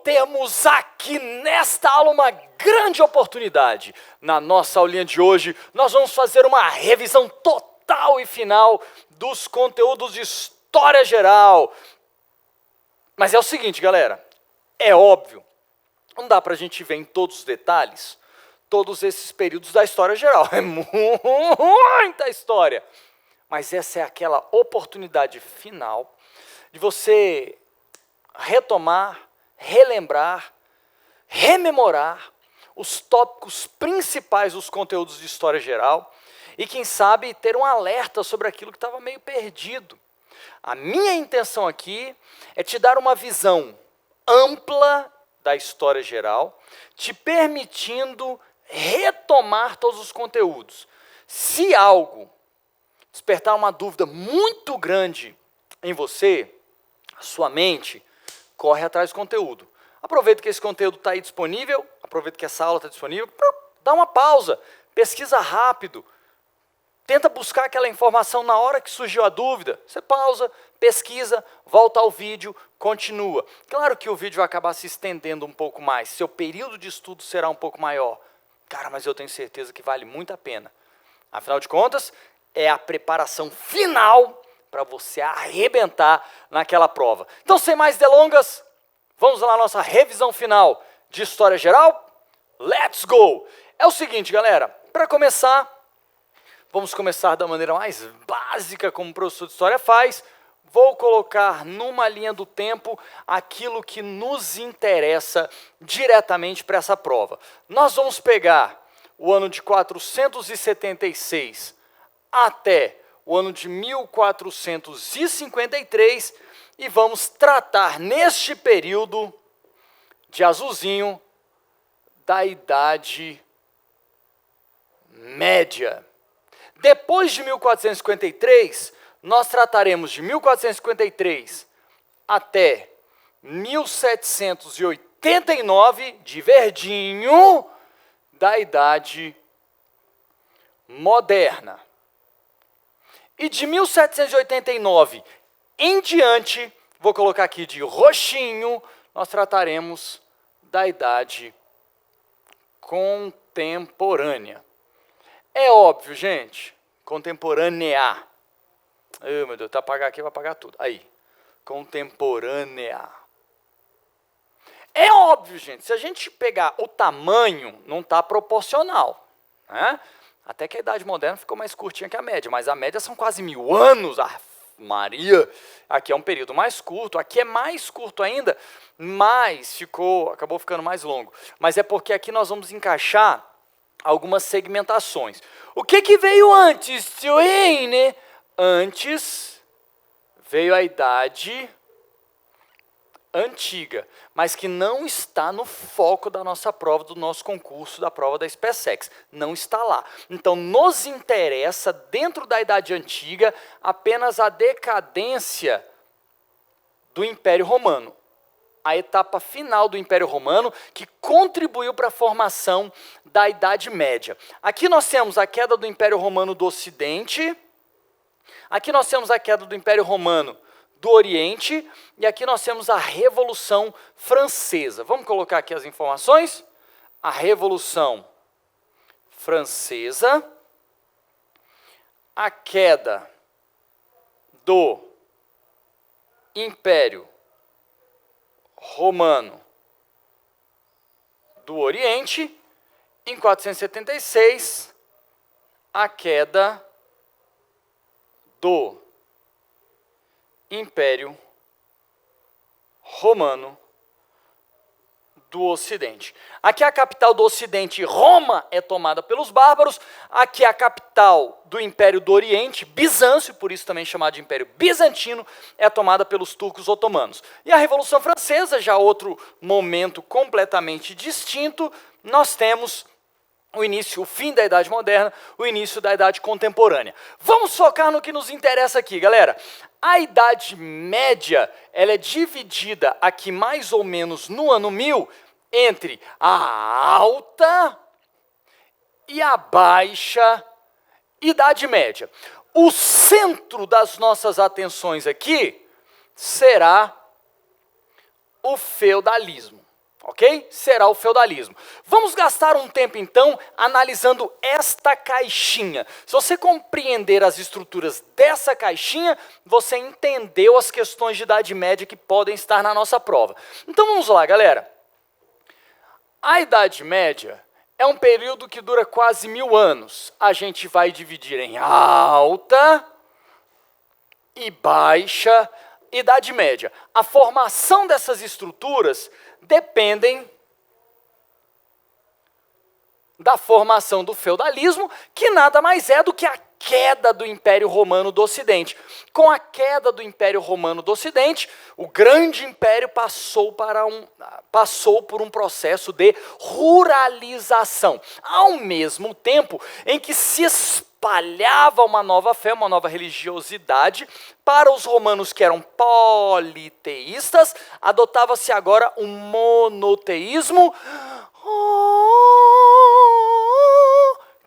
Temos aqui nesta aula uma grande oportunidade. Na nossa aulinha de hoje, nós vamos fazer uma revisão total e final dos conteúdos de História Geral. Mas é o seguinte, galera, é óbvio, não dá para a gente ver em todos os detalhes todos esses períodos da História Geral. É muita história. Mas essa é aquela oportunidade final de você retomar, relembrar, rememorar os tópicos principais dos conteúdos de História Geral e, quem sabe, ter um alerta sobre aquilo que estava meio perdido. A minha intenção aqui é te dar uma visão ampla da História Geral, te permitindo retomar todos os conteúdos. Se algo despertar uma dúvida muito grande em você, a sua mente, corre atrás do conteúdo. Aproveita que esse conteúdo está aí disponível, aproveita que essa aula está disponível, dá uma pausa, pesquisa rápido, tenta buscar aquela informação na hora que surgiu a dúvida, você pausa, pesquisa, volta ao vídeo, continua. Claro que o vídeo vai acabar se estendendo um pouco mais, seu período de estudo será um pouco maior. Cara, mas eu tenho certeza que vale muito a pena. Afinal de contas, é a preparação final para você arrebentar naquela prova. Então, sem mais delongas, vamos lá à nossa revisão final de História Geral? Let's go! É o seguinte, galera, para começar, vamos começar da maneira mais básica, como o professor de História faz. Vou colocar numa linha do tempo aquilo que nos interessa diretamente para essa prova. Nós vamos pegar o ano de 476 até o ano de 1453 e vamos tratar neste período de azulzinho da Idade Média. Depois de 1453, nós trataremos de 1453 até 1789, de verdinho, da Idade Moderna. E de 1789 em diante, vou colocar aqui de roxinho, nós trataremos da Idade Contemporânea. É óbvio, gente, contemporânea. Ai, meu Deus, tá apagar aqui, vai apagar tudo. Aí, contemporânea. É óbvio, gente, se a gente pegar o tamanho, não está proporcional, né? Até que a Idade Moderna ficou mais curtinha que a média, mas a média são quase 1000 anos. Ah, Maria, aqui é um período mais curto, aqui é mais curto ainda, mas acabou ficando mais longo. Mas é porque aqui nós vamos encaixar algumas segmentações. O que veio antes, tio Ine? Antes veio a Idade Antiga, mas que não está no foco da nossa prova, do nosso concurso, da prova da SpaceX. Não está lá. Então, nos interessa, dentro da Idade Antiga, apenas a decadência do Império Romano. A etapa final do Império Romano, que contribuiu para a formação da Idade Média. Aqui nós temos a queda do Império Romano do Ocidente, aqui nós temos a queda do Império Romano do Oriente, e aqui nós temos a Revolução Francesa. Vamos colocar aqui as informações? A Revolução Francesa, a queda do Império Romano do Oriente, em 476, a queda do Império Romano do Ocidente. Aqui a capital do Ocidente, Roma, é tomada pelos bárbaros. Aqui a capital do Império do Oriente, Bizâncio, por isso também chamado de Império Bizantino, é tomada pelos turcos otomanos. E a Revolução Francesa, já outro momento completamente distinto, nós temos o início, o fim da Idade Moderna, o início da Idade Contemporânea. Vamos focar no que nos interessa aqui, galera. A Idade Média, ela é dividida aqui mais ou menos no ano 1000 entre a alta e a baixa Idade Média. O centro das nossas atenções aqui será o feudalismo. Ok? Será o feudalismo. Vamos gastar um tempo, então, analisando esta caixinha. Se você compreender as estruturas dessa caixinha, você entendeu as questões de Idade Média que podem estar na nossa prova. Então, vamos lá, galera. A Idade Média é um período que dura quase 1000 anos. A gente vai dividir em alta e baixa Idade Média. A formação dessas estruturas dependem da formação do feudalismo, que nada mais é do que a queda do Império Romano do Ocidente. Com a queda do Império Romano do Ocidente, o grande império passou por um processo de ruralização. Ao mesmo tempo em que se espalhava uma nova fé, uma nova religiosidade, para os romanos que eram politeístas, adotava-se agora um monoteísmo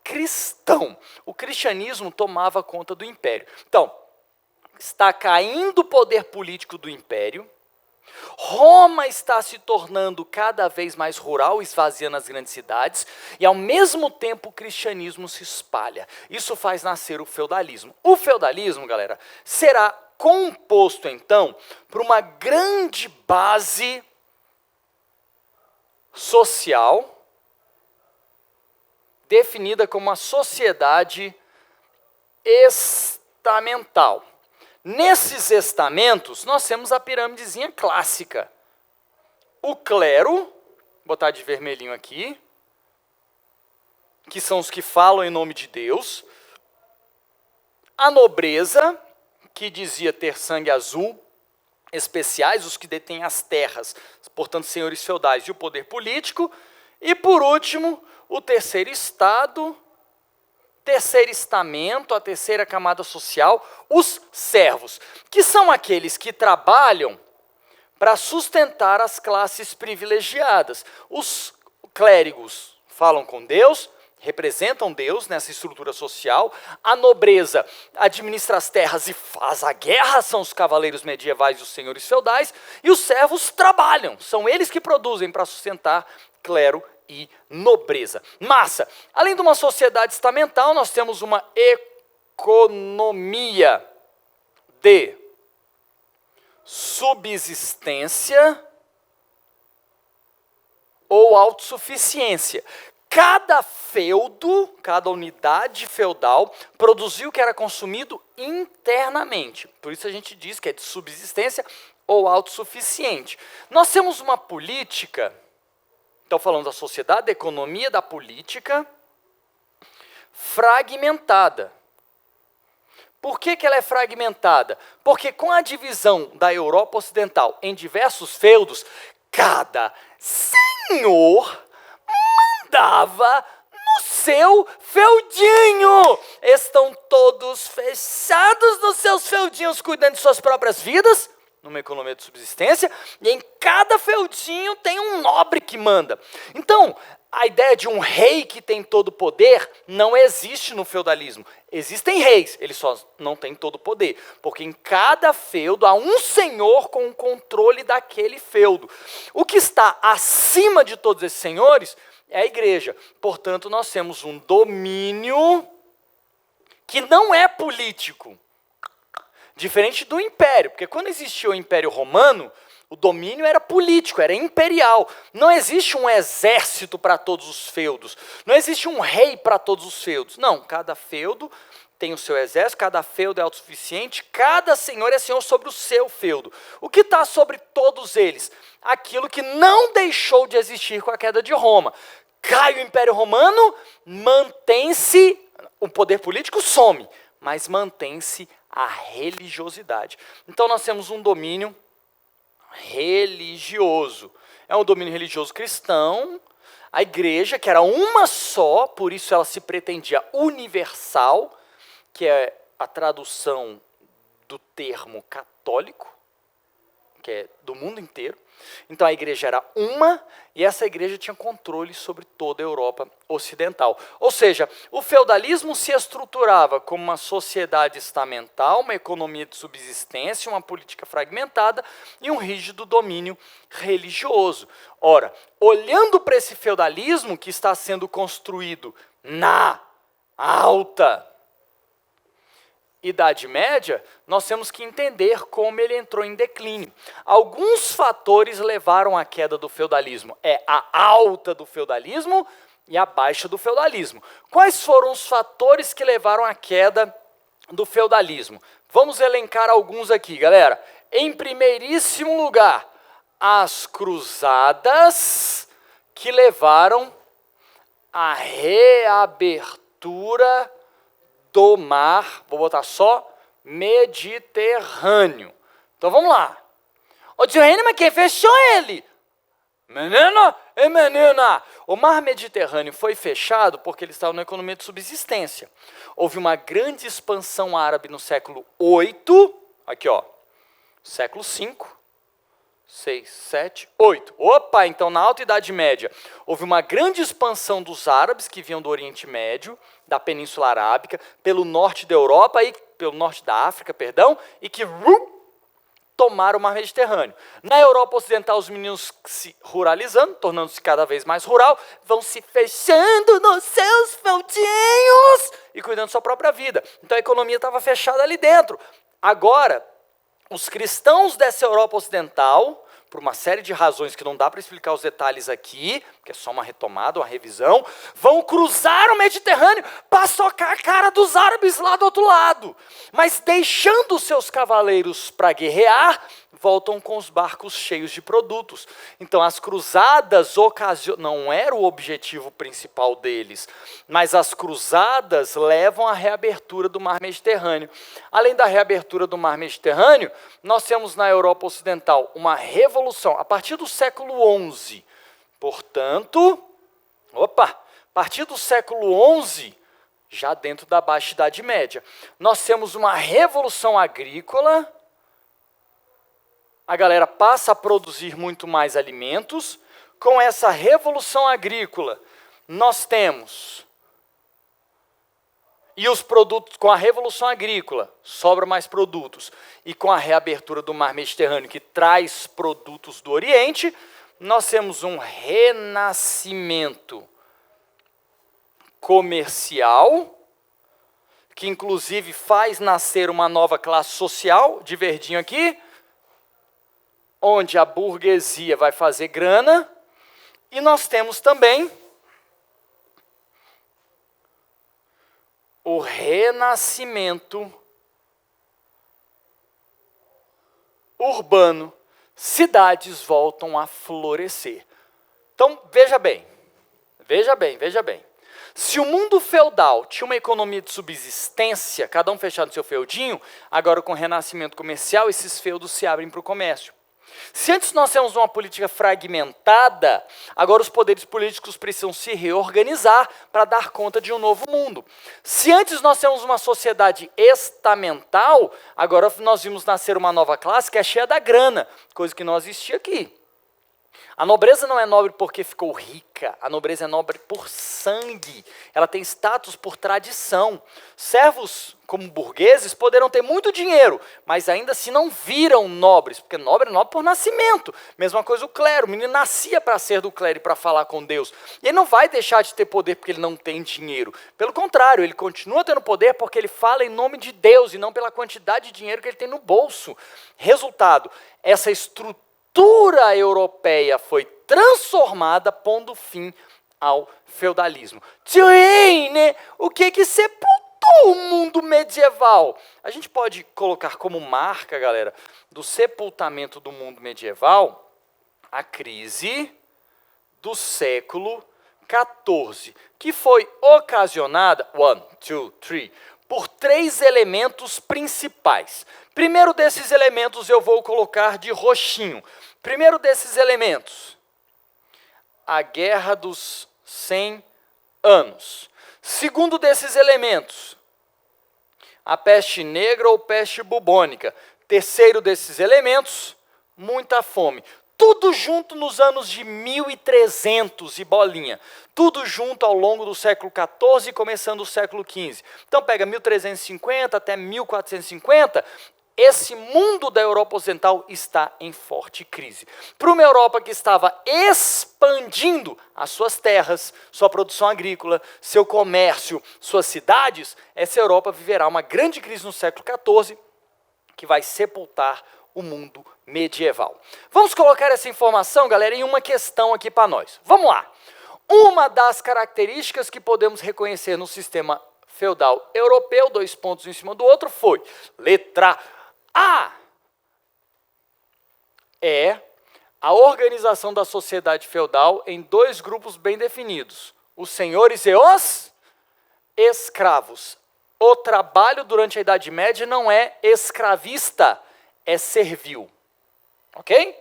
cristão. O cristianismo tomava conta do império. Então, está caindo o poder político do império, Roma está se tornando cada vez mais rural, esvaziando as grandes cidades, e ao mesmo tempo o cristianismo se espalha. Isso faz nascer o feudalismo. O feudalismo, galera, será composto então por uma grande base social, definida como uma sociedade estamental. Nesses estamentos, nós temos a pirâmidezinha clássica. O clero, vou botar de vermelhinho aqui, que são os que falam em nome de Deus. A nobreza, que dizia ter sangue azul, especiais, os que detêm as terras, portanto, senhores feudais, e o poder político. E, por último, o terceiro estado, terceiro estamento, a terceira camada social, os servos, que são aqueles que trabalham para sustentar as classes privilegiadas. Os clérigos falam com Deus, representam Deus nessa estrutura social. A nobreza administra as terras e faz a guerra, são os cavaleiros medievais e os senhores feudais. E os servos trabalham, são eles que produzem para sustentar clero e nobreza. Massa! Além de uma sociedade estamental, nós temos uma economia de subsistência ou autossuficiência. Cada feudo, cada unidade feudal, produziu o que era consumido internamente. Por isso a gente diz que é de subsistência ou autossuficiente. Nós temos uma política, então falando da sociedade, da economia, da política, fragmentada. Por que ela é fragmentada? Porque com a divisão da Europa Ocidental em diversos feudos, cada senhor mandava no seu feudinho. Estão todos fechados nos seus feudinhos, cuidando de suas próprias vidas, numa economia de subsistência, e em cada feudinho tem um nobre que manda. Então, a ideia de um rei que tem todo o poder não existe no feudalismo. Existem reis, eles só não têm todo o poder, porque em cada feudo há um senhor com o controle daquele feudo. O que está acima de todos esses senhores é a igreja. Portanto, nós temos um domínio que não é político, diferente do império, porque quando existia o Império Romano, o domínio era político, era imperial. Não existe um exército para todos os feudos, não existe um rei para todos os feudos. Não, cada feudo tem o seu exército, cada feudo é autossuficiente, cada senhor é senhor sobre o seu feudo. O que está sobre todos eles? Aquilo que não deixou de existir com a queda de Roma. Cai o Império Romano, mantém-se, o poder político some, mas mantém-se a religiosidade. Então nós temos um domínio religioso. É um domínio religioso cristão. A igreja, que era uma só, por isso ela se pretendia universal, que é a tradução do termo católico, que é do mundo inteiro. Então a igreja era uma, e essa igreja tinha controle sobre toda a Europa ocidental. Ou seja, o feudalismo se estruturava como uma sociedade estamental, uma economia de subsistência, uma política fragmentada e um rígido domínio religioso. Ora, olhando para esse feudalismo que está sendo construído na alta Idade Média, nós temos que entender como ele entrou em declínio. Alguns fatores levaram à queda do feudalismo. É a alta do feudalismo e a baixa do feudalismo. Quais foram os fatores que levaram à queda do feudalismo? Vamos elencar alguns aqui, galera. Em primeiríssimo lugar, as cruzadas que levaram à reabertura do mar, vou botar só, Mediterrâneo. Então vamos lá. Ô tio Reino, mas quem fechou ele? Menina e menina. O mar Mediterrâneo foi fechado porque ele estava na economia de subsistência. Houve uma grande expansão árabe no século VIII, aqui ó, século V, 6, 7, 8. Opa, então na Alta Idade Média houve uma grande expansão dos árabes que vinham do Oriente Médio, da Península Arábica, pelo norte da Europa e pelo norte da África, perdão, e que tomaram o mar Mediterrâneo. Na Europa Ocidental, os meninos se ruralizando, tornando-se cada vez mais rural, vão se fechando nos seus feudinhos e cuidando da sua própria vida. Então a economia estava fechada ali dentro. Agora, os cristãos dessa Europa Ocidental, por uma série de razões que não dá para explicar os detalhes aqui, que é só uma retomada, uma revisão, vão cruzar o Mediterrâneo para socar a cara dos árabes lá do outro lado. Mas deixando os seus cavaleiros para guerrear, voltam com os barcos cheios de produtos. Então as cruzadas não era o objetivo principal deles, mas as cruzadas levam à reabertura do mar Mediterrâneo. Além da reabertura do mar Mediterrâneo, nós temos na Europa Ocidental uma revolução a partir do século XI. Portanto, a partir do século XI, já dentro da Baixa Idade Média, nós temos uma revolução agrícola. A galera passa a produzir muito mais alimentos. Com essa revolução agrícola, nós temos, e os produtos, com a revolução agrícola, sobra mais produtos, e com a reabertura do mar Mediterrâneo, que traz produtos do Oriente, nós temos um renascimento comercial, que inclusive faz nascer uma nova classe social, de verdinho aqui, onde a burguesia vai fazer grana, e nós temos também o renascimento urbano. Cidades voltam a florescer. Então, veja bem. Se o mundo feudal tinha uma economia de subsistência, cada um fechado no seu feudinho, agora com o renascimento comercial, esses feudos se abrem para o comércio. Se antes nós temos uma política fragmentada, agora os poderes políticos precisam se reorganizar para dar conta de um novo mundo. Se antes nós temos uma sociedade estamental, agora nós vimos nascer uma nova classe que é cheia da grana, coisa que não existia aqui. A nobreza não é nobre porque ficou rica, a nobreza é nobre por sangue, ela tem status por tradição. Servos, como burgueses, poderão ter muito dinheiro, mas ainda assim não viram nobres, porque nobre é nobre por nascimento. Mesma coisa o clero, o menino nascia para ser do clero e para falar com Deus. E ele não vai deixar de ter poder porque ele não tem dinheiro. Pelo contrário, ele continua tendo poder porque ele fala em nome de Deus e não pela quantidade de dinheiro que ele tem no bolso. Resultado, essa estrutura europeia foi transformada, pondo fim ao feudalismo. Tchune, o que sepultou o mundo medieval? A gente pode colocar como marca, galera, do sepultamento do mundo medieval, a crise do século XIV, que foi ocasionada, por 3 elementos principais. Primeiro desses elementos eu vou colocar de roxinho. Primeiro desses elementos, a Guerra dos 100 Anos. Segundo desses elementos, a peste negra ou peste bubônica. Terceiro desses elementos, muita fome. Tudo junto nos anos de 1300 e bolinha. Tudo junto ao longo do século XIV e começando o século XV. Então pega 1350 até 1450, esse mundo da Europa Ocidental está em forte crise. Para uma Europa que estava expandindo as suas terras, sua produção agrícola, seu comércio, suas cidades, essa Europa viverá uma grande crise no século XIV, que vai sepultar o mundo medieval. Vamos colocar essa informação, galera, em uma questão aqui para nós. Vamos lá. Uma das características que podemos reconhecer no sistema feudal europeu, 2 pontos em cima do outro, foi letra A. É a organização da sociedade feudal em 2 grupos bem definidos: os senhores e os escravos. O trabalho durante a Idade Média não é escravista, é servil. Ok?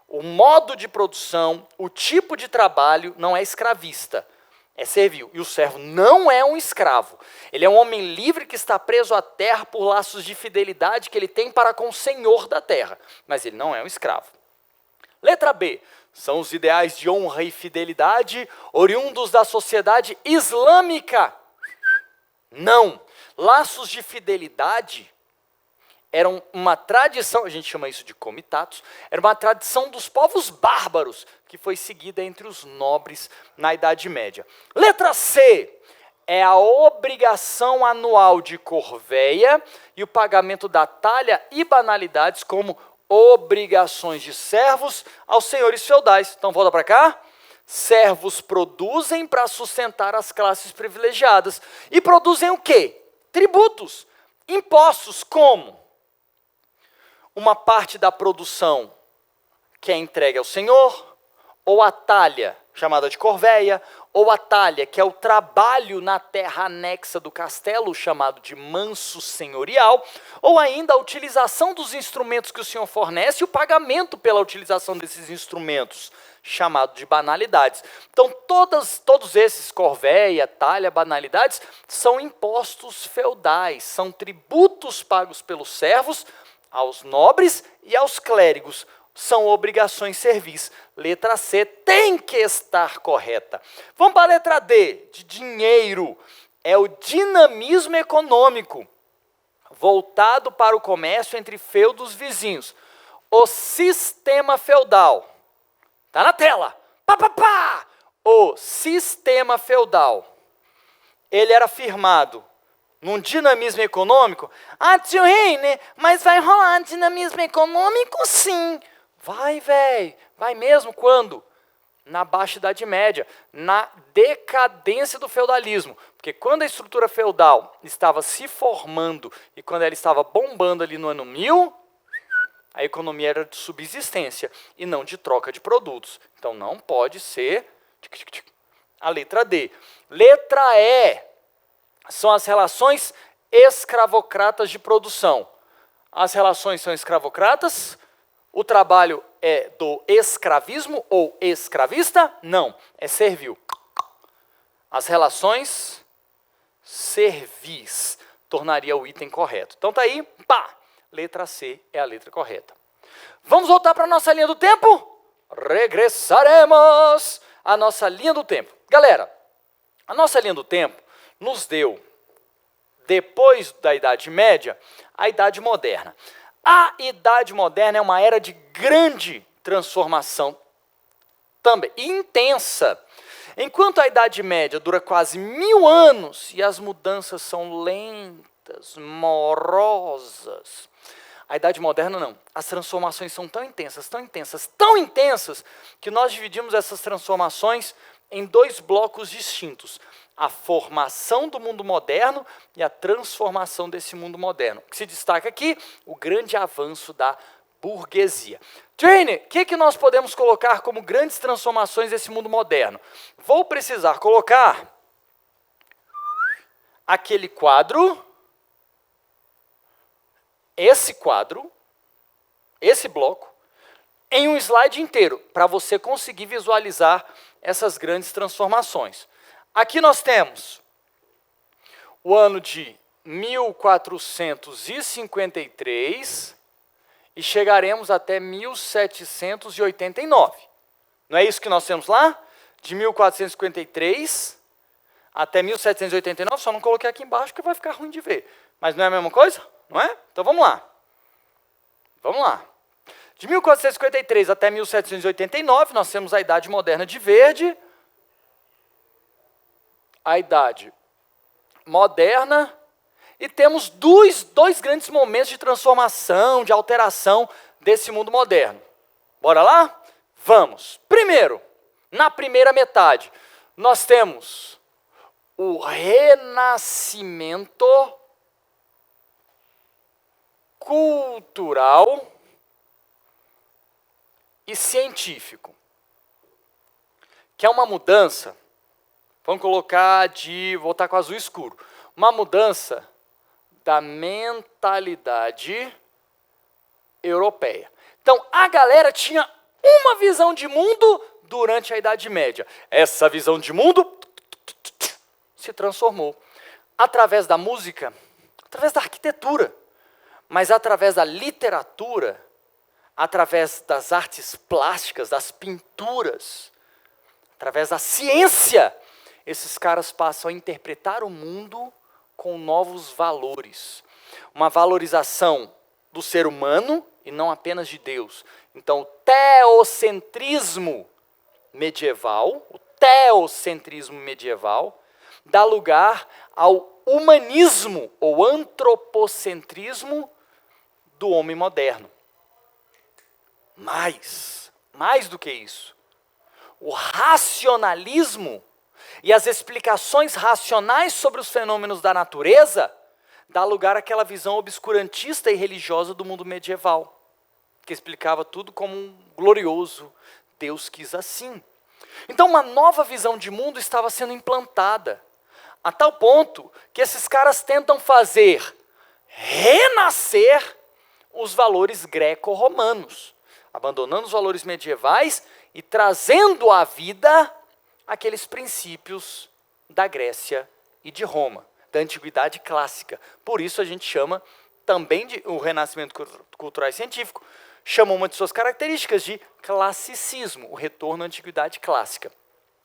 O modo de produção, o tipo de trabalho não é escravista, é servil. E o servo não é um escravo. Ele é um homem livre que está preso à terra por laços de fidelidade que ele tem para com o senhor da terra. Mas ele não é um escravo. Letra B. São os ideais de honra e fidelidade oriundos da sociedade islâmica. Não. Laços de fidelidade eram uma tradição, a gente chama isso de comitatus, era uma tradição dos povos bárbaros, que foi seguida entre os nobres na Idade Média. Letra C. É a obrigação anual de corveia e o pagamento da talha e banalidades como obrigações de servos aos senhores feudais. Então, volta para cá. Servos produzem para sustentar as classes privilegiadas. E produzem o quê? Tributos, impostos, como? Uma parte da produção que é entregue ao senhor, ou a talha, chamada de corveia, ou a talha, que é o trabalho na terra anexa do castelo, chamado de manso senhorial, ou ainda a utilização dos instrumentos que o senhor fornece e o pagamento pela utilização desses instrumentos, chamado de banalidades. Então, todos esses, corveia, talha, banalidades, são impostos feudais, são tributos pagos pelos servos aos nobres e aos clérigos. São obrigações servis. Letra C tem que estar correta. Vamos para a letra D, de dinheiro. É o dinamismo econômico, voltado para o comércio entre feudos vizinhos. O sistema feudal. Está na tela. Pá, pá, pá. O sistema feudal, ele era firmado num dinamismo econômico. Ah, tio Reine, mas vai rolar dinamismo econômico sim. Vai, velho. Vai mesmo quando? Na Baixa Idade Média, na decadência do feudalismo. Porque quando a estrutura feudal estava se formando e quando ela estava bombando ali no ano 1000, a economia era de subsistência e não de troca de produtos. Então não pode ser a letra D. Letra E são as relações escravocratas de produção. As relações são escravocratas. O trabalho é do escravismo ou escravista? Não, é servil. As relações servis tornaria o item correto. Então tá aí, pá, letra C é a letra correta. Vamos voltar para a nossa linha do tempo? Regressaremos à nossa linha do tempo. Galera, a nossa linha do tempo nos deu, depois da Idade Média, a Idade Moderna. A Idade Moderna é uma era de grande transformação também, intensa. Enquanto a Idade Média dura quase 1000 anos e as mudanças são lentas, morosas, a Idade Moderna não. As transformações são tão intensas, tão intensas, tão intensas, que nós dividimos essas transformações em 2 blocos distintos. A formação do mundo moderno e a transformação desse mundo moderno. O que se destaca aqui, o grande avanço da burguesia. Traine, o que nós podemos colocar como grandes transformações desse mundo moderno? Vou precisar colocar aquele quadro, esse bloco, em um slide inteiro, para você conseguir visualizar essas grandes transformações. Aqui nós temos o ano de 1453 e chegaremos até 1789. Não é isso que nós temos lá? De 1453 até 1789, só não coloquei aqui embaixo porque vai ficar ruim de ver. Mas não é a mesma coisa? Não é? Então vamos lá. Vamos lá. De 1453 até 1789, nós temos a Idade Moderna de verde, a Idade Moderna, e temos dois grandes momentos de transformação, de alteração desse mundo moderno. Bora lá? Vamos. Primeiro, na primeira metade, nós temos o Renascimento cultural e científico, que é uma mudança, vamos colocar voltar com azul escuro, uma mudança da mentalidade europeia. Então, a galera tinha uma visão de mundo durante a Idade Média. Essa visão de mundo se transformou através da música, através da arquitetura, mas através da literatura, através das artes plásticas, das pinturas, através da ciência. Esses caras passam a interpretar o mundo com novos valores. Uma valorização do ser humano e não apenas de Deus. Então, o teocentrismo medieval dá lugar ao humanismo ou antropocentrismo do homem moderno. Mais do que isso, o racionalismo e as explicações racionais sobre os fenômenos da natureza dá lugar àquela visão obscurantista e religiosa do mundo medieval, que explicava tudo como um glorioso Deus quis assim. Então uma nova visão de mundo estava sendo implantada, a tal ponto que esses caras tentam fazer renascer os valores greco-romanos, abandonando os valores medievais e trazendo à vida aqueles princípios da Grécia e de Roma, da antiguidade clássica. Por isso a gente chama também o renascimento cultural e científico, chama uma de suas características de classicismo, o retorno à antiguidade clássica.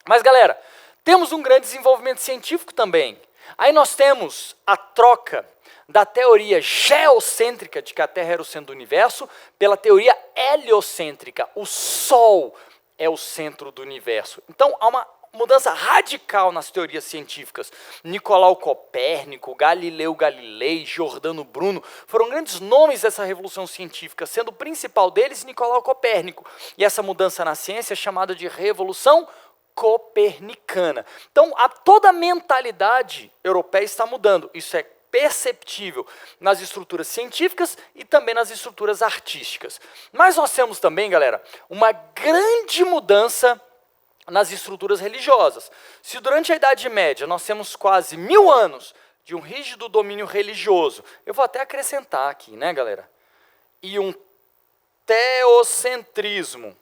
Mas galera, temos um grande desenvolvimento científico também. Aí nós temos a troca da teoria geocêntrica, de que a Terra era o centro do universo, pela teoria heliocêntrica, o Sol é o centro do universo. Então há uma mudança radical nas teorias científicas. Nicolau Copérnico, Galileu Galilei, Giordano Bruno, foram grandes nomes dessa revolução científica, sendo o principal deles Nicolau Copérnico. E essa mudança na ciência é chamada de Revolução Copernicana. Então, toda a mentalidade europeia está mudando. Isso é perceptível nas estruturas científicas e também nas estruturas artísticas. Mas nós temos também, galera, uma grande mudança nas estruturas religiosas. Se durante a Idade Média nós temos quase 1000 anos de um rígido domínio religioso, eu vou até acrescentar aqui, né, galera? E um teocentrismo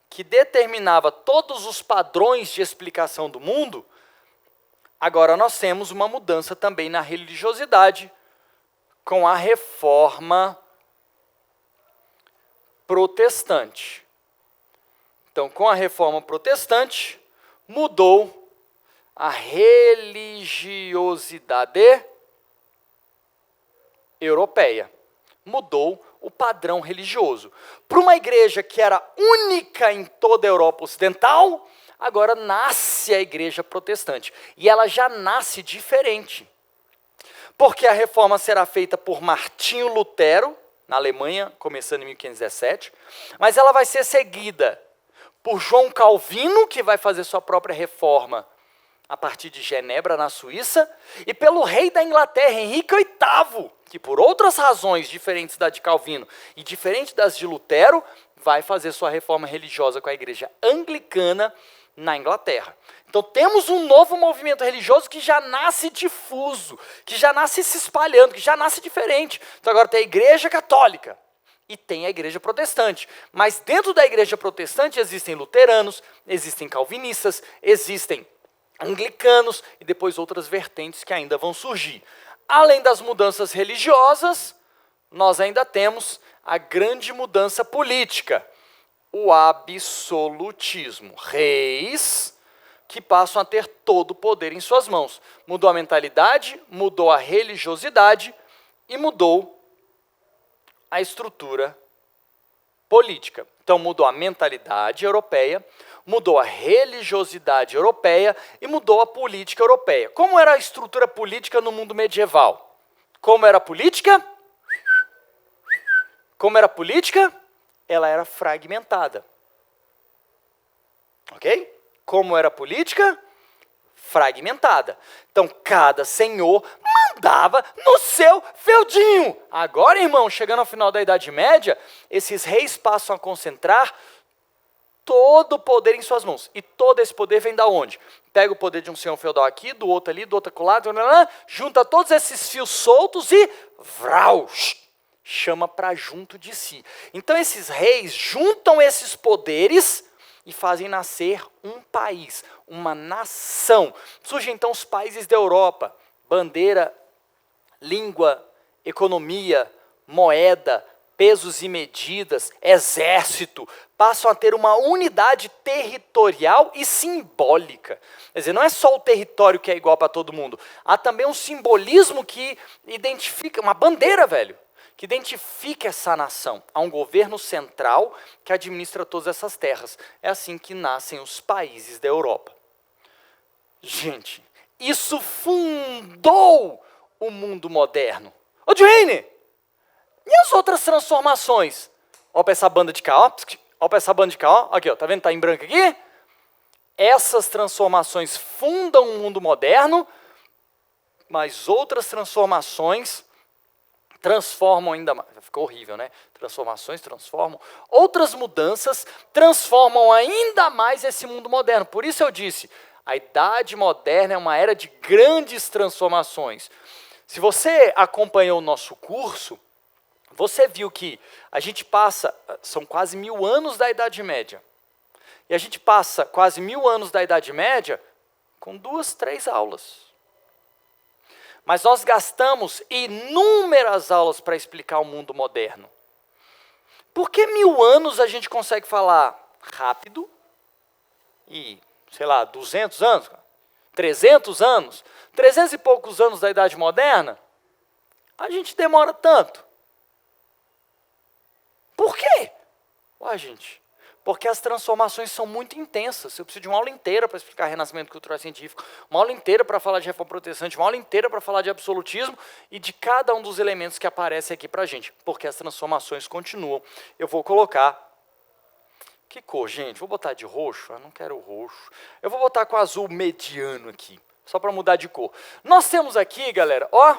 que determinava todos os padrões de explicação do mundo, agora nós temos uma mudança também na religiosidade com a Reforma Protestante. Então, com a Reforma Protestante, mudou a religiosidade europeia. Mudou o padrão religioso. Para uma igreja que era única em toda a Europa Ocidental, agora nasce a igreja protestante. E ela já nasce diferente. Porque a reforma será feita por Martinho Lutero, na Alemanha, começando em 1517, mas ela vai ser seguida por João Calvino, que vai fazer sua própria reforma a partir de Genebra, na Suíça, e pelo rei da Inglaterra, Henrique VIII, que por outras razões diferentes da de Calvino e diferentes das de Lutero, vai fazer sua reforma religiosa com a igreja anglicana na Inglaterra. Então temos um novo movimento religioso que já nasce difuso, que já nasce se espalhando, que já nasce diferente. Então agora tem a igreja católica e tem a igreja protestante. Mas dentro da igreja protestante existem luteranos, existem calvinistas, existem anglicanos e depois outras vertentes que ainda vão surgir. Além das mudanças religiosas, nós ainda temos a grande mudança política, o absolutismo. Reis que passam a ter todo o poder em suas mãos. Mudou a mentalidade, mudou a religiosidade e mudou a estrutura política. Então mudou a mentalidade europeia, mudou a religiosidade europeia e mudou a política europeia. Como era a estrutura política no mundo medieval? Como era a política? Como era a política? Ela era fragmentada. Ok? Como era a política? Fragmentada. Então, cada senhor mandava no seu feudinho. Agora, irmão, chegando ao final da Idade Média, esses reis passam a concentrar todo o poder em suas mãos. E todo esse poder vem da onde? Pega o poder de um senhor feudal aqui, do outro ali, do outro acolá, junta todos esses fios soltos e chama para junto de si. Então esses reis juntam esses poderes e fazem nascer um país, uma nação. Surgem então os países da Europa: bandeira, língua, economia, moeda, pesos e medidas, exército, passam a ter uma unidade territorial e simbólica. Quer dizer, não é só o território que é igual para todo mundo, há também um simbolismo que identifica, uma bandeira, velho, que identifica essa nação. Há um governo central que administra todas essas terras. É assim que nascem os países da Europa. Gente, isso fundou o mundo moderno. Ô, Joane, e as outras transformações? Ó pra essa banda de cá, ó. Ó pra essa banda de cá, ó. Aqui, ó. Tá vendo? Tá em branco aqui? Essas transformações fundam o mundo moderno, mas outras transformações transformam ainda mais. Ficou horrível, né? Transformações transformam. Outras mudanças transformam ainda mais esse mundo moderno. Por isso eu disse, a Idade Moderna é uma era de grandes transformações. Se você acompanhou o nosso curso, você viu que a gente passa, são quase 1000 anos da Idade Média. E a gente passa quase 1000 anos da Idade Média com 2, 3 aulas. Mas nós gastamos inúmeras aulas para explicar o mundo moderno. Por que 1000 anos a gente consegue falar rápido e, sei lá, 200 anos, 300 anos, 300 e poucos anos da Idade Moderna, a gente demora tanto? Por quê? Ué, gente, porque as transformações são muito intensas. Eu preciso de uma aula inteira para explicar renascimento cultural e científico, uma aula inteira para falar de reforma protestante, uma aula inteira para falar de absolutismo e de cada um dos elementos que aparecem aqui para a gente, porque as transformações continuam. Eu vou colocar... Que cor, gente? Vou botar de roxo? Não quero roxo. Eu vou botar com azul mediano aqui, só para mudar de cor. Nós temos aqui, galera, ó,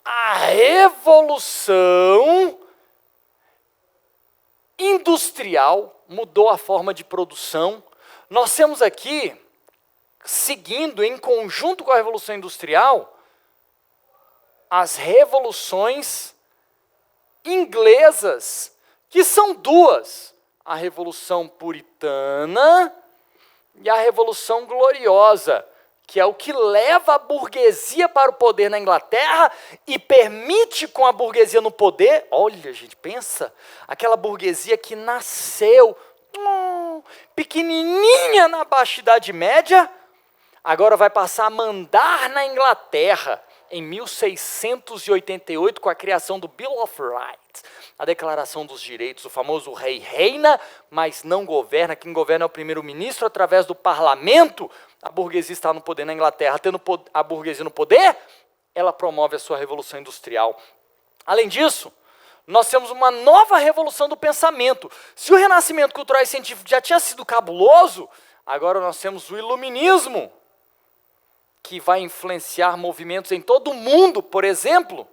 a revolução industrial, mudou a forma de produção. Nós temos aqui, seguindo em conjunto com a Revolução Industrial, as revoluções inglesas, que são duas: a Revolução Puritana e a Revolução Gloriosa, que é o que leva a burguesia para o poder na Inglaterra e permite, com a burguesia no poder, olha, gente, pensa, aquela burguesia que nasceu pequenininha na Baixa Idade Média, agora vai passar a mandar na Inglaterra em 1688, com a criação do Bill of Rights, a Declaração dos Direitos. O famoso rei reina, mas não governa. Quem governa é o primeiro-ministro através do parlamento. A burguesia está no poder na Inglaterra. Tendo a burguesia no poder, ela promove a sua revolução industrial. Além disso, nós temos uma nova revolução do pensamento. Se o renascimento cultural e científico já tinha sido cabuloso, agora nós temos o iluminismo, que vai influenciar movimentos em todo o mundo. Por exemplo,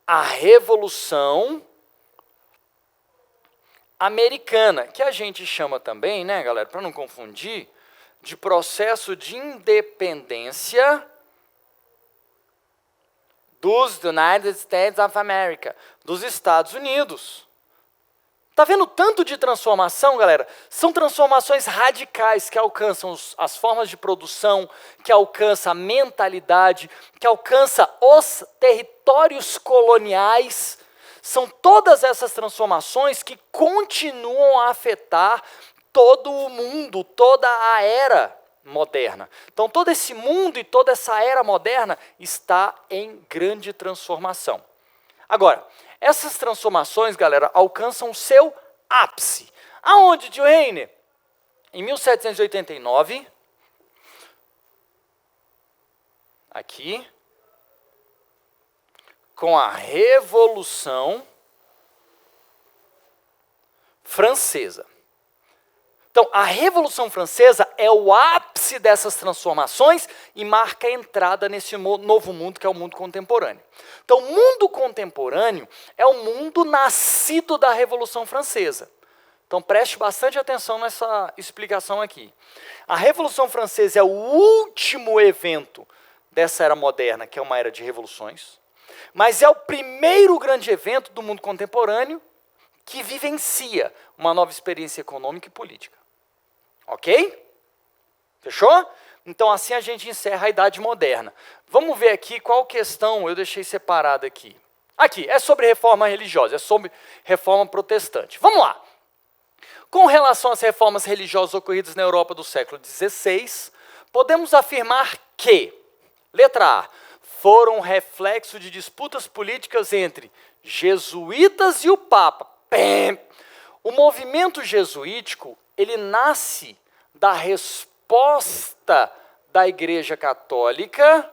a Revolução Americana, que a gente chama também, né, galera, para não confundir, de processo de independência dos United States of America, dos Estados Unidos. Está vendo tanto de transformação, galera? São transformações radicais que alcançam as formas de produção, que alcançam a mentalidade, que alcançam os territórios coloniais. São todas essas transformações que continuam a afetar todo o mundo, toda a era moderna. Então, todo esse mundo e toda essa era moderna está em grande transformação. Agora, essas transformações, galera, alcançam o seu ápice. Aonde, Tio Reiner? Em 1789, aqui, com a Revolução Francesa. Então, a Revolução Francesa é o ápice dessas transformações e marca a entrada nesse novo mundo, que é o mundo contemporâneo. Então, o mundo contemporâneo é o mundo nascido da Revolução Francesa. Então, preste bastante atenção nessa explicação aqui. A Revolução Francesa é o último evento dessa era moderna, que é uma era de revoluções, mas é o primeiro grande evento do mundo contemporâneo que vivencia uma nova experiência econômica e política. Ok? Fechou? Então, assim a gente encerra a Idade Moderna. Vamos ver aqui qual questão eu deixei separada aqui. Aqui, é sobre reforma religiosa, é sobre reforma protestante. Vamos lá. Com relação às reformas religiosas ocorridas na Europa do século XVI, podemos afirmar que, letra A, foram reflexo de disputas políticas entre jesuítas e o Papa. O movimento jesuítico, ele nasce da resposta da Igreja Católica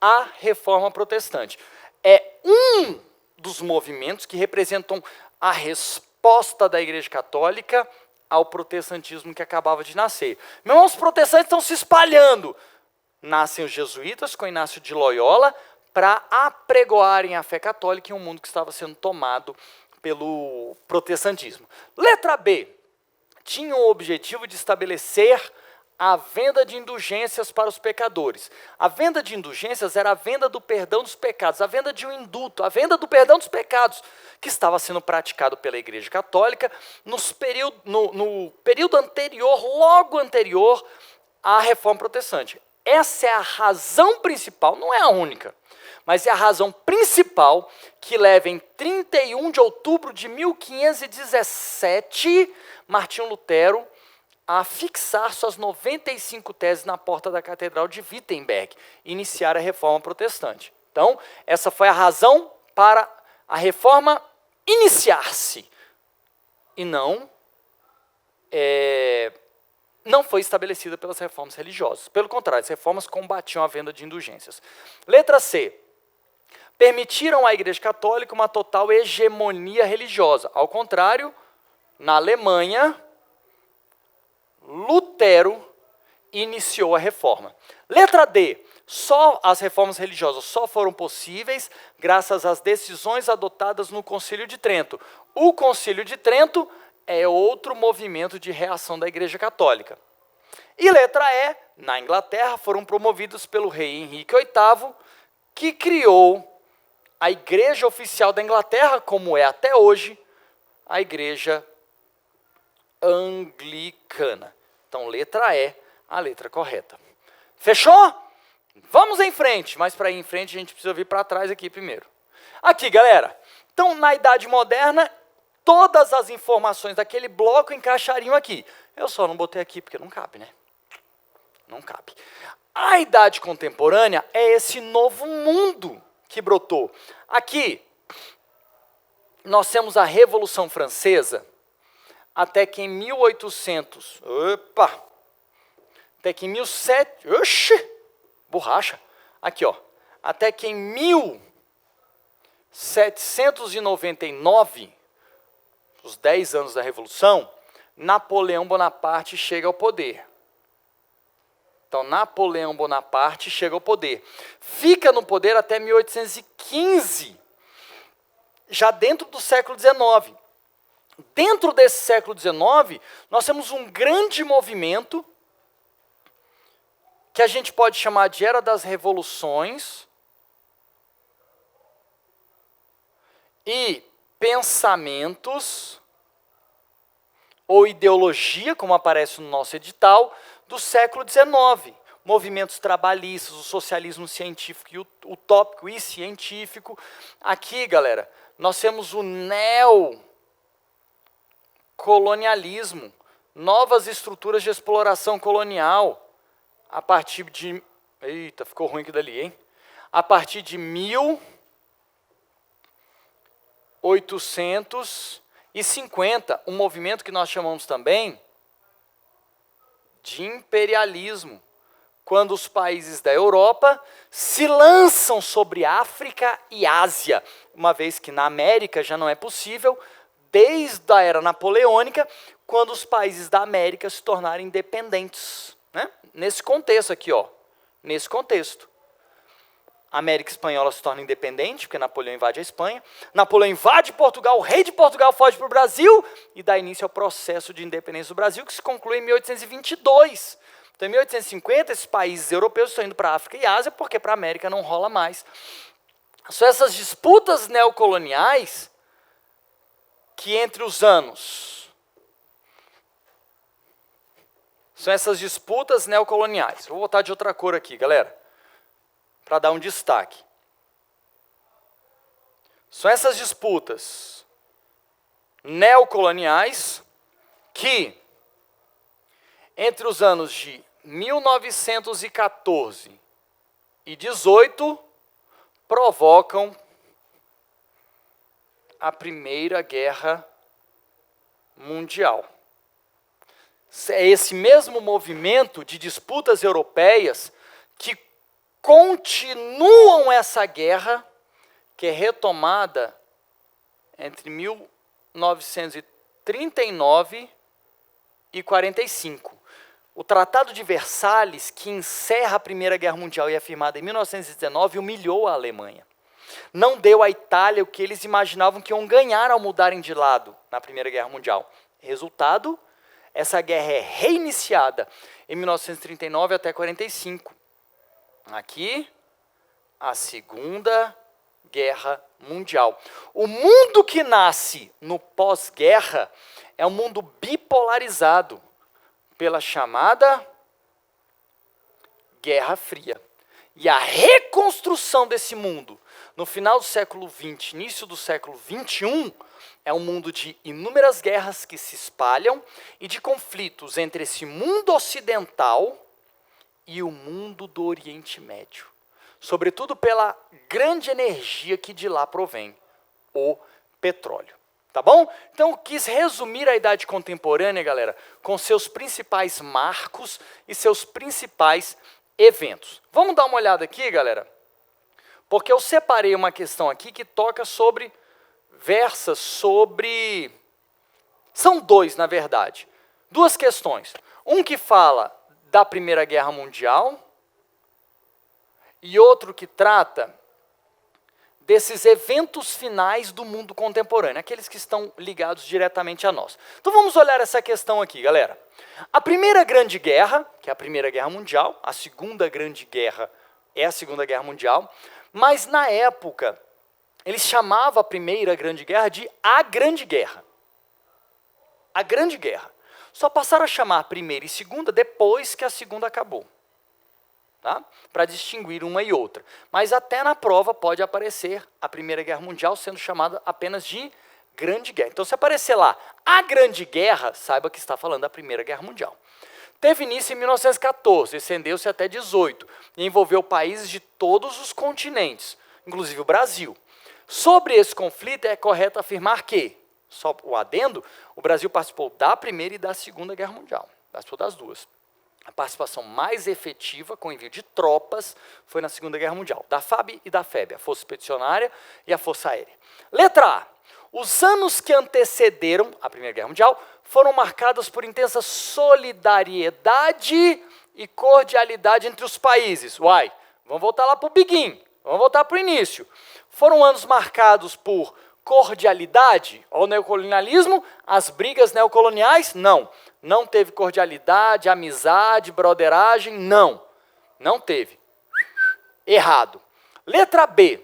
à Reforma Protestante. É um dos movimentos que representam a resposta da Igreja Católica ao protestantismo que acabava de nascer. Meus irmãos, os protestantes estão se espalhando. Nascem os jesuítas com Inácio de Loyola para apregoarem a fé católica em um mundo que estava sendo tomado pelo protestantismo. Letra B. Tinha o objetivo de estabelecer a venda de indulgências para os pecadores. A venda de indulgências era a venda do perdão dos pecados, a venda de um indulto, a venda do perdão dos pecados, que estava sendo praticado pela Igreja Católica no período anterior, logo anterior à Reforma Protestante. Essa é a razão principal, não é a única, mas é a razão principal que leva em 31 de outubro de 1517, Martinho Lutero a fixar suas 95 teses na porta da Catedral de Wittenberg e iniciar a Reforma Protestante. Então, essa foi a razão para a Reforma iniciar-se e não foi estabelecida pelas reformas religiosas. Pelo contrário, as reformas combatiam a venda de indulgências. Letra C. Permitiram à Igreja Católica uma total hegemonia religiosa. Ao contrário, na Alemanha, Lutero iniciou a reforma. Letra D. As reformas religiosas só foram possíveis graças às decisões adotadas no Concílio de Trento. O Concílio de Trento é outro movimento de reação da Igreja Católica. E letra E. Na Inglaterra, foram promovidos pelo rei Henrique VIII, que criou a Igreja Oficial da Inglaterra, como é até hoje, a Igreja Anglicana. Então, letra E, a letra correta. Fechou? Vamos em frente, mas para ir em frente a gente precisa vir para trás aqui primeiro. Aqui, galera. Então, na Idade Moderna, todas as informações daquele bloco encaixariam aqui. Eu só não botei aqui porque não cabe, né? Não cabe. A Idade Contemporânea é esse novo mundo que brotou. Aqui, nós temos a Revolução Francesa, até que em 1800, até que em 1700, borracha, aqui ó, até que em 1799, os 10 anos da Revolução, Napoleão Bonaparte chega ao poder. Então, Napoleão Bonaparte chega ao poder. Fica no poder até 1815, já dentro do século XIX. Dentro desse século XIX, nós temos um grande movimento que a gente pode chamar de Era das Revoluções e pensamentos ou ideologia, como aparece no nosso edital, do século XIX. Movimentos trabalhistas, o socialismo científico e utópico e científico. Aqui, galera, nós temos o neocolonialismo, novas estruturas de exploração colonial, a partir de... Eita, ficou ruim aqui dali, hein? A partir de 1850, um movimento que nós chamamos também de imperialismo, quando os países da Europa se lançam sobre África e Ásia, uma vez que na América já não é possível, desde a era napoleônica, quando os países da América se tornaram independentes, né? Nesse contexto aqui, ó, nesse contexto. A América Espanhola se torna independente, porque Napoleão invade a Espanha. Napoleão invade Portugal, o rei de Portugal foge para o Brasil e dá início ao processo de independência do Brasil, que se conclui em 1822. Então, em 1850, esses países europeus estão indo para a África e Ásia, porque para a América não rola mais. São essas disputas neocoloniais que entre os anos... São essas disputas neocoloniais. Vou botar de outra cor aqui, galera, para dar um destaque. São essas disputas neocoloniais que, entre os anos de 1914 e 18, provocam a Primeira Guerra Mundial. É esse mesmo movimento de disputas europeias que continuam essa guerra, que é retomada entre 1939 e 45. O Tratado de Versalhes, que encerra a Primeira Guerra Mundial e é firmado em 1919, humilhou a Alemanha. Não deu à Itália o que eles imaginavam que iam ganhar ao mudarem de lado na Primeira Guerra Mundial. Resultado, essa guerra é reiniciada em 1939 até 45. Aqui, a Segunda Guerra Mundial. O mundo que nasce no pós-guerra é um mundo bipolarizado pela chamada Guerra Fria. E a reconstrução desse mundo no final do século XX, início do século XXI, é um mundo de inúmeras guerras que se espalham e de conflitos entre esse mundo ocidental e o mundo do Oriente Médio. Sobretudo pela grande energia que de lá provém, o petróleo. Tá bom? Então, eu quis resumir a Idade Contemporânea, galera, com seus principais marcos e seus principais eventos. Vamos dar uma olhada aqui, galera? Porque eu separei uma questão aqui que toca sobre... versa sobre... São dois, na verdade. Duas questões. Um que fala da Primeira Guerra Mundial e outro que trata desses eventos finais do mundo contemporâneo, aqueles que estão ligados diretamente a nós. Então vamos olhar essa questão aqui, galera. A Primeira Grande Guerra, que é a Primeira Guerra Mundial, a Segunda Grande Guerra é a Segunda Guerra Mundial, mas na época eles chamavam a Primeira Grande Guerra de a Grande Guerra. A Grande Guerra. Só passaram a chamar a Primeira e Segunda depois que a Segunda acabou. Tá? Para distinguir uma e outra. Mas até na prova pode aparecer a Primeira Guerra Mundial sendo chamada apenas de Grande Guerra. Então, se aparecer lá a Grande Guerra, saiba que está falando da Primeira Guerra Mundial. Teve início em 1914, estendeu-se até 18, e envolveu países de todos os continentes, inclusive o Brasil. Sobre esse conflito, é correto afirmar que, só o adendo, o Brasil participou da Primeira e da Segunda Guerra Mundial. Participou das duas. A participação mais efetiva, com envio de tropas, foi na Segunda Guerra Mundial, da FAB e da FEB, a Força Expedicionária e a Força Aérea. Letra A. Os anos que antecederam a Primeira Guerra Mundial foram marcados por intensa solidariedade e cordialidade entre os países. Uai, vamos voltar lá para o beginning, vamos voltar para o início. Foram anos marcados por cordialidade, ao neocolonialismo, as brigas neocoloniais? Não. Não teve cordialidade, amizade, broderagem? Não. Não teve. Errado. Letra B.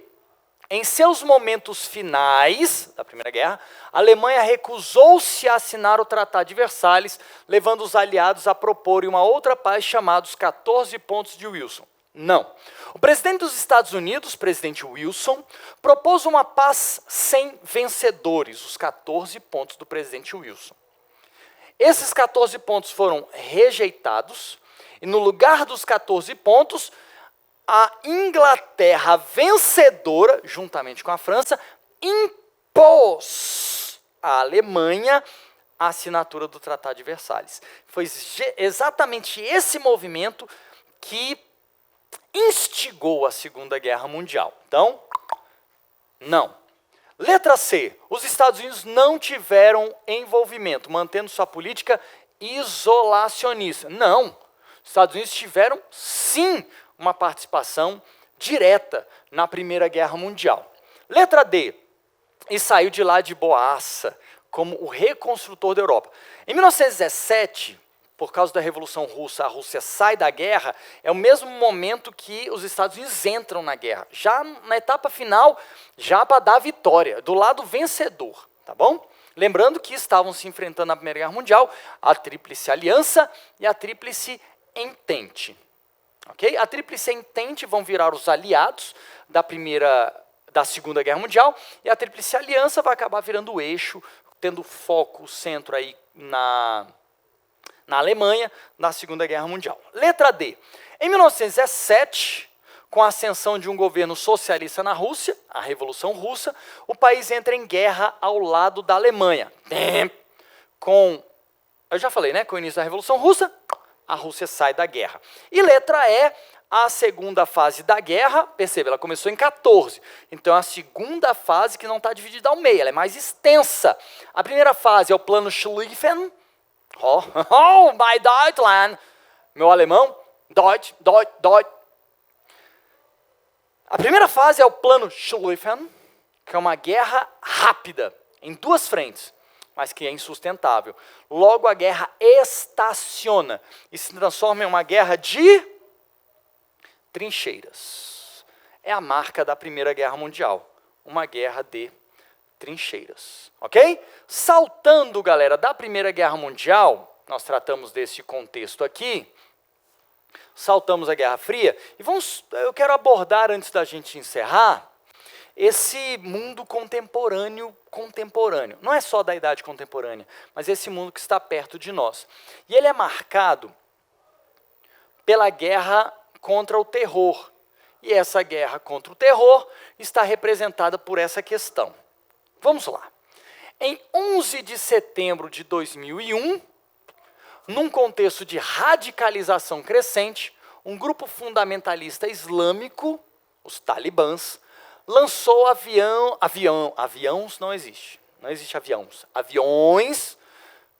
Em seus momentos finais da Primeira Guerra, a Alemanha recusou-se a assinar o Tratado de Versalhes, levando os aliados a proporem uma outra paz chamada os 14 pontos de Wilson. Não. O presidente dos Estados Unidos, presidente Wilson, propôs uma paz sem vencedores, os 14 pontos do presidente Wilson. Esses 14 pontos foram rejeitados, e no lugar dos 14 pontos, a Inglaterra vencedora, juntamente com a França, impôs à Alemanha a assinatura do Tratado de Versalhes. Foi exatamente esse movimento que instigou a Segunda Guerra Mundial. Então, não. Letra C. Os Estados Unidos não tiveram envolvimento, mantendo sua política isolacionista. Não. Os Estados Unidos tiveram, sim, uma participação direta na Primeira Guerra Mundial. Letra D. E saiu de lá de boaça, como o reconstrutor da Europa. Em 1917, por causa da Revolução Russa, a Rússia sai da guerra, é o mesmo momento que os Estados Unidos entram na guerra, já na etapa final, já para dar vitória, do lado vencedor, tá bom? Lembrando que estavam se enfrentando na Primeira Guerra Mundial a Tríplice Aliança e a Tríplice Entente. Okay? A Tríplice Entente vão virar os aliados da Segunda Guerra Mundial, e a Tríplice Aliança vai acabar virando o eixo, tendo foco, centro aí na Alemanha, na Segunda Guerra Mundial. Letra D. Em 1917, com a ascensão de um governo socialista na Rússia, a Revolução Russa, o país entra em guerra ao lado da Alemanha. Eu já falei, né? Com o início da Revolução Russa, a Rússia sai da guerra. E letra E, a segunda fase da guerra, perceba, ela começou em 14. Então, é a segunda fase que não está dividida ao meio, ela é mais extensa. A primeira fase é o Plano Schlieffen. Oh, my Deutschland! Meu alemão, Deutsch. A primeira fase é o Plano Schlieffen, que é uma guerra rápida, em duas frentes, mas que é insustentável. Logo, a guerra estaciona e se transforma em uma guerra de trincheiras. É a marca da Primeira Guerra Mundial, uma guerra de trincheiras, ok? Saltando, galera, da Primeira Guerra Mundial, nós tratamos desse contexto aqui, saltamos a Guerra Fria, e eu quero abordar, antes da gente encerrar, esse mundo contemporâneo. Não é só da idade contemporânea, mas esse mundo que está perto de nós. E ele é marcado pela guerra contra o terror. E essa guerra contra o terror está representada por essa questão. Vamos lá. Em 11 de setembro de 2001, num contexto de radicalização crescente, um grupo fundamentalista islâmico, os talibãs, lançou aviões não existe aviões,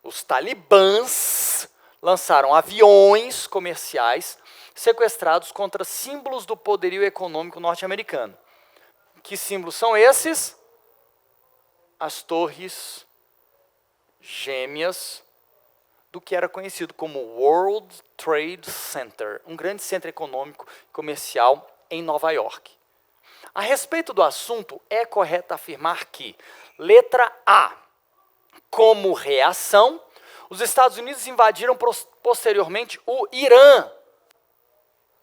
os talibãs lançaram aviões comerciais sequestrados contra símbolos do poderio econômico norte-americano. Que símbolos são esses? As torres gêmeas do que era conhecido como World Trade Center, um grande centro econômico e comercial em Nova York. A respeito do assunto, é correto afirmar que, letra A, como reação, os Estados Unidos invadiram posteriormente o Irã.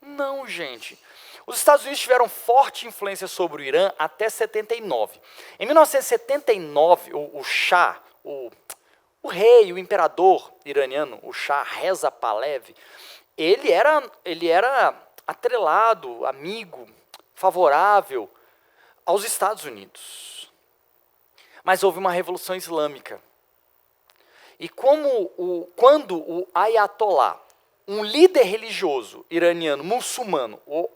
Não, gente. Os Estados Unidos tiveram forte influência sobre o Irã até 79. Em 1979, o Shah, o rei, o imperador iraniano, o Shah Reza Pahlavi, ele era atrelado, amigo, favorável aos Estados Unidos. Mas houve uma revolução islâmica. E quando o Ayatollah, um líder religioso iraniano, muçulmano, o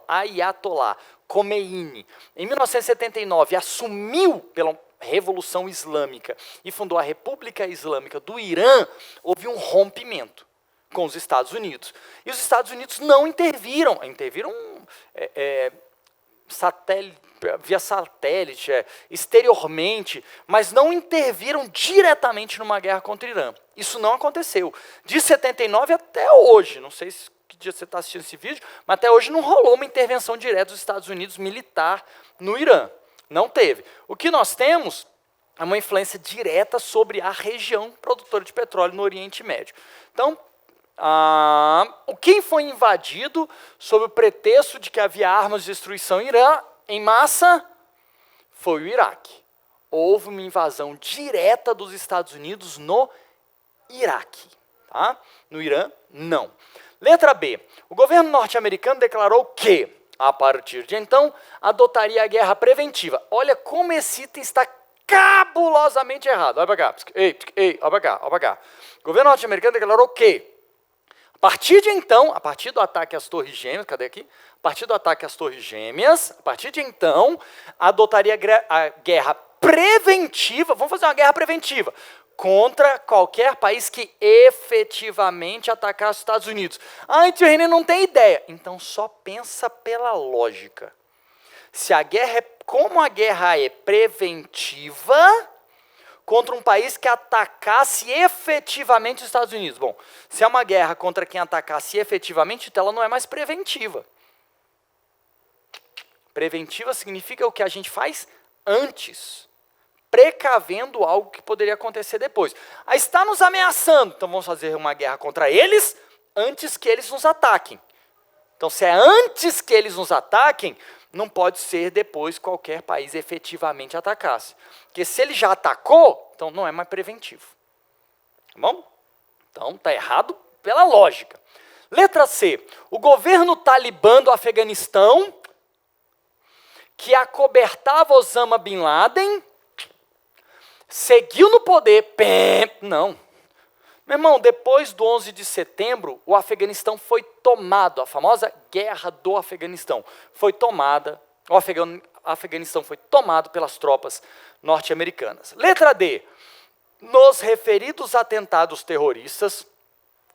Ayatollah Khomeini, em 1979, assumiu pela Revolução Islâmica e fundou a República Islâmica do Irã, houve um rompimento com os Estados Unidos. E os Estados Unidos não interviram via satélite, exteriormente, mas não interviram diretamente numa guerra contra o Irã. Isso não aconteceu. De 79 até hoje, não sei que dia você está assistindo esse vídeo, mas até hoje não rolou uma intervenção direta dos Estados Unidos militar no Irã. Não teve. O que nós temos é uma influência direta sobre a região produtora de petróleo no Oriente Médio. Então, Quem foi invadido sob o pretexto de que havia armas de destruição em massa foi o Iraque. Houve uma invasão direta dos Estados Unidos no Iraque. Tá? No Irã, não. Letra B. O governo norte-americano declarou que, a partir de então, adotaria a guerra preventiva. Olha como esse item está cabulosamente errado. Olha para cá. Olha para cá. O governo norte-americano declarou que, a partir de então, a partir do ataque às Torres Gêmeas, cadê aqui? A partir do ataque às Torres Gêmeas, a partir de então, adotaria a guerra preventiva, vamos fazer uma guerra preventiva, contra qualquer país que efetivamente atacasse os Estados Unidos. Então o René não tem ideia. Então só pensa pela lógica. Se a guerra como a guerra é preventiva contra um país que atacasse efetivamente os Estados Unidos. Bom, se é uma guerra contra quem atacasse efetivamente, então ela não é mais preventiva. Preventiva significa o que a gente faz antes, precavendo algo que poderia acontecer depois. Aí está nos ameaçando, então vamos fazer uma guerra contra eles antes que eles nos ataquem. Então, se é antes que eles nos ataquem, não pode ser depois qualquer país efetivamente atacasse. Porque se ele já atacou, então não é mais preventivo. Tá bom? Então, está errado pela lógica. Letra C. O governo talibã do Afeganistão, que acobertava Osama Bin Laden, seguiu no poder. Não. Meu irmão, depois do 11 de setembro, o Afeganistão foi tomado, a famosa guerra do Afeganistão foi tomada, o Afeganistão foi tomado pelas tropas norte-americanas. Letra D. Nos referidos atentados terroristas,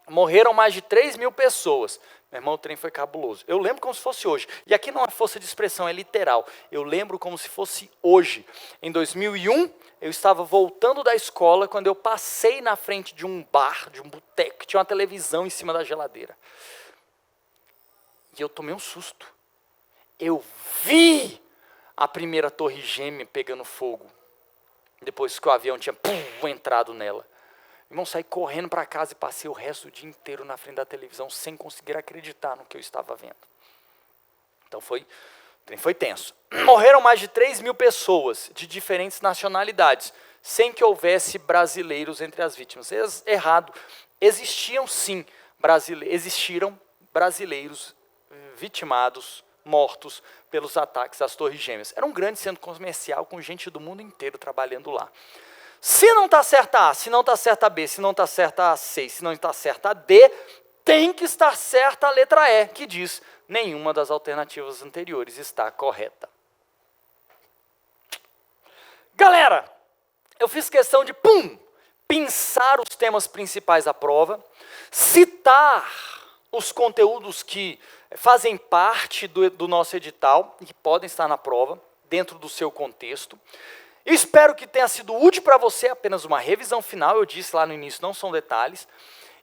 morreram mais de 3.000 pessoas. Meu irmão, o trem foi cabuloso. Eu lembro como se fosse hoje. E aqui não é força de expressão, é literal. Eu lembro como se fosse hoje. Em 2001, eu estava voltando da escola quando eu passei na frente de um bar, de um boteco, que tinha uma televisão em cima da geladeira. E eu tomei um susto. Eu vi a primeira torre gêmea pegando fogo. Depois que o avião tinha entrado nela. Irmão, saí correndo para casa e passei o resto do dia inteiro na frente da televisão sem conseguir acreditar no que eu estava vendo. Então o trem foi tenso. Morreram mais de 3.000 pessoas de diferentes nacionalidades, sem que houvesse brasileiros entre as vítimas. Errado. Existiram sim brasileiros vitimados, mortos pelos ataques às Torres Gêmeas. Era um grande centro comercial com gente do mundo inteiro trabalhando lá. Se não está certa A, se não está certa B, se não está certa a C, se não está certa a D, tem que estar certa a letra E, que diz nenhuma das alternativas anteriores está correta. Galera, eu fiz questão de, pensar os temas principais da prova, citar os conteúdos que fazem parte do nosso edital e que podem estar na prova, dentro do seu contexto. Eu espero que tenha sido útil para você, apenas uma revisão final, eu disse lá no início, não são detalhes.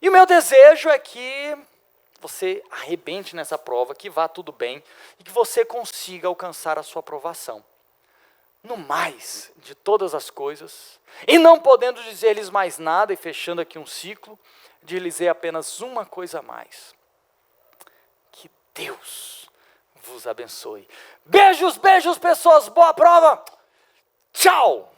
E o meu desejo é que você arrebente nessa prova, que vá tudo bem e que você consiga alcançar a sua aprovação. No mais de todas as coisas, e não podendo dizer-lhes mais nada, e fechando aqui um ciclo, dizer apenas uma coisa a mais. Que Deus vos abençoe. Beijos, beijos, pessoas, boa prova! Tchau!